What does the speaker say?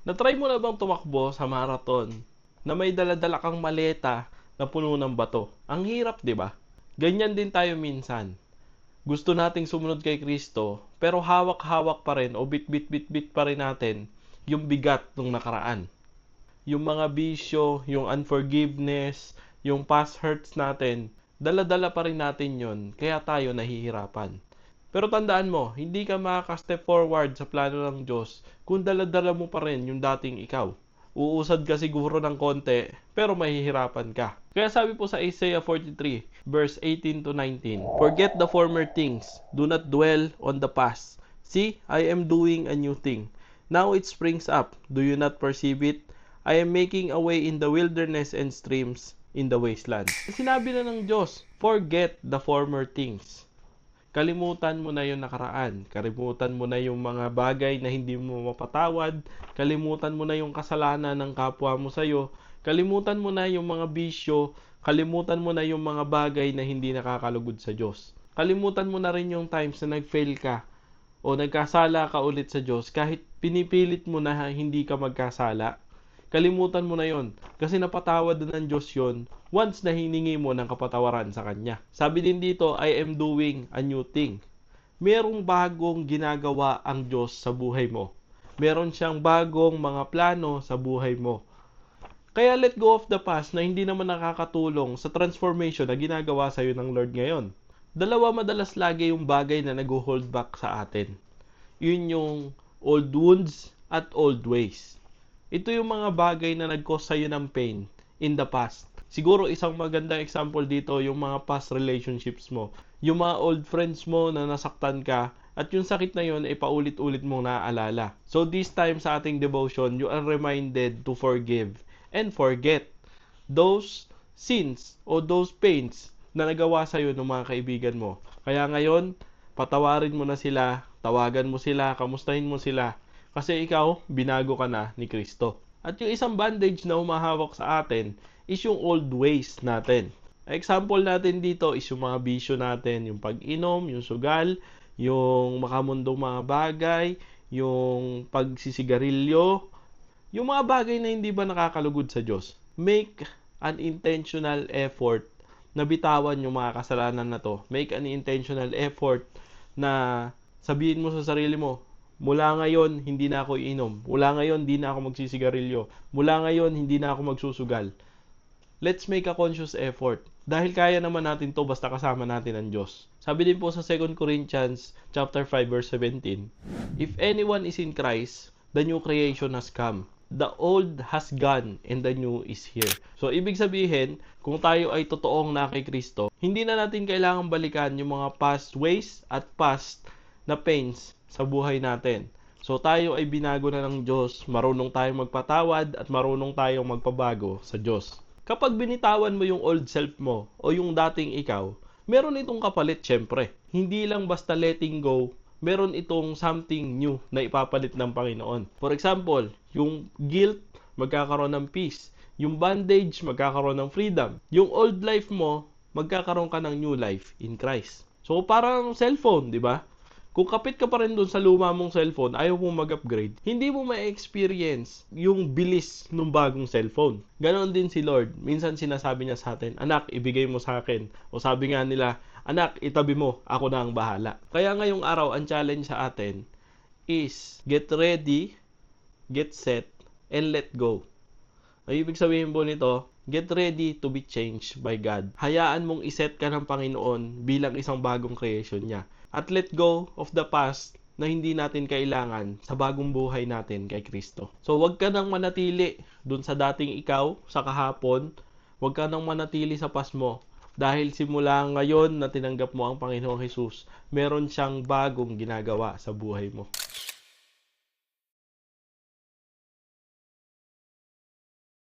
Na-try mo na bang tumakbo sa marathon na may dala-dala kang maleta na puno ng bato? Ang hirap, di ba? Ganyan din tayo minsan. Gusto nating sumunod kay Kristo, pero hawak-hawak pa rin o bit-bit-bit-bit pa rin natin yung bigat ng nakaraan. Yung mga bisyo, yung unforgiveness, yung past hurts natin, dala-dala pa rin natin yon, kaya tayo nahihirapan. Pero tandaan mo, hindi ka makaka-step forward sa plano ng Diyos kung dala-dala mo pa rin yung dating ikaw. Uusad ka siguro ng konti, pero mahihirapan ka. Kaya sabi po sa Isaiah 43, verse 18 to 19, "Forget the former things, do not dwell on the past. See, I am doing a new thing. Now it springs up, do you not perceive it? I am making a way in the wilderness and streams in the wasteland." Sinabi na ng Diyos, forget the former things. Kalimutan mo na yung nakaraan. Kalimutan mo na yung mga bagay na hindi mo mapatawad. Kalimutan mo na yung kasalanan ng kapwa mo sa'yo. Kalimutan mo na yung mga bisyo. Kalimutan mo na yung mga bagay na hindi nakakalugod sa Diyos. Kalimutan mo na rin yung times na nag-fail ka o nagkasala ka ulit sa Diyos kahit pinipilit mo na hindi ka magkasala. Kalimutan mo na yon kasi napatawad ng Diyos yon once na hiningi mo ng kapatawaran sa Kanya. Sabi din dito, I am doing a new thing. Merong bagong ginagawa ang Diyos sa buhay mo. Meron siyang bagong mga plano sa buhay mo. Kaya let go of the past na hindi naman nakakatulong sa transformation na ginagawa sa iyo ng Lord ngayon. Dalawa madalas lagi yung bagay na nag-hold back sa atin. Yun yung old wounds at old ways. Ito yung mga bagay na nag-cause sa'yo ng pain in the past. Siguro isang magandang example dito yung mga past relationships mo. Yung mga old friends mo na nasaktan ka at yung sakit na yun ay paulit-ulit mong naaalala. So this time sa ating devotion, you are reminded to forgive and forget those sins o those pains na nagawa sa'yo ng mga kaibigan mo. Kaya ngayon, patawarin mo na sila, tawagan mo sila, kamustahin mo sila. Kasi ikaw, binago ka na ni Kristo. At yung isang bandage na humahawak sa atin is yung old ways natin. Example natin dito is yung mga bisyo natin, yung pag-inom, yung sugal, yung makamundong mga bagay, yung pagsisigarilyo, yung mga bagay na hindi ba nakakalugod sa Diyos. Make an intentional effort na bitawan yung mga kasalanan na to. Make an intentional effort na sabihin mo sa sarili mo, mula ngayon, hindi na ako iinom. Mula ngayon, hindi na ako magsisigarilyo. Mula ngayon, hindi na ako magsusugal. Let's make a conscious effort. Dahil kaya naman natin to basta kasama natin ang Diyos. Sabi din po sa 2 Corinthians chapter 5 verse 17, "If anyone is in Christ, the new creation has come. The old has gone and the new is here." So, ibig sabihin, kung tayo ay totoong na kay Kristo, hindi na natin kailangang balikan yung mga past ways at past na pains sa buhay natin. So tayo ay binago na ng Diyos, marunong tayong magpatawad at marunong tayong magpabago sa Diyos. Kapag binitawan mo yung old self mo o yung dating ikaw, meron itong kapalit syempre. Hindi lang basta letting go, meron itong something new na ipapalit ng Panginoon. For example, yung guilt, magkakaroon ng peace. Yung bandage, magkakaroon ng freedom. Yung old life mo, magkakaroon ka ng new life in Christ. So parang cellphone, di ba? Kung kapit ka pa rin dun sa luma mong cellphone, ayaw mong mag-upgrade, hindi mo ma-experience yung bilis ng bagong cellphone. Ganon din si Lord. Minsan sinasabi niya sa atin, "Anak, ibigay mo sa akin." O sabi nga nila, "Anak, itabi mo, ako na ang bahala." Kaya ngayong araw, ang challenge sa atin is get ready, get set, and let go. Ang ibig sabihin po nito, get ready to be changed by God. Hayaan mong iset ka ng Panginoon bilang isang bagong creation niya. At let go of the past na hindi natin kailangan sa bagong buhay natin kay Kristo. So, wag ka nang manatili dun sa dating ikaw, sa kahapon. Wag ka nang manatili sa past mo. Dahil simula ngayon na tinanggap mo ang Panginoong Jesus, meron siyang bagong ginagawa sa buhay mo.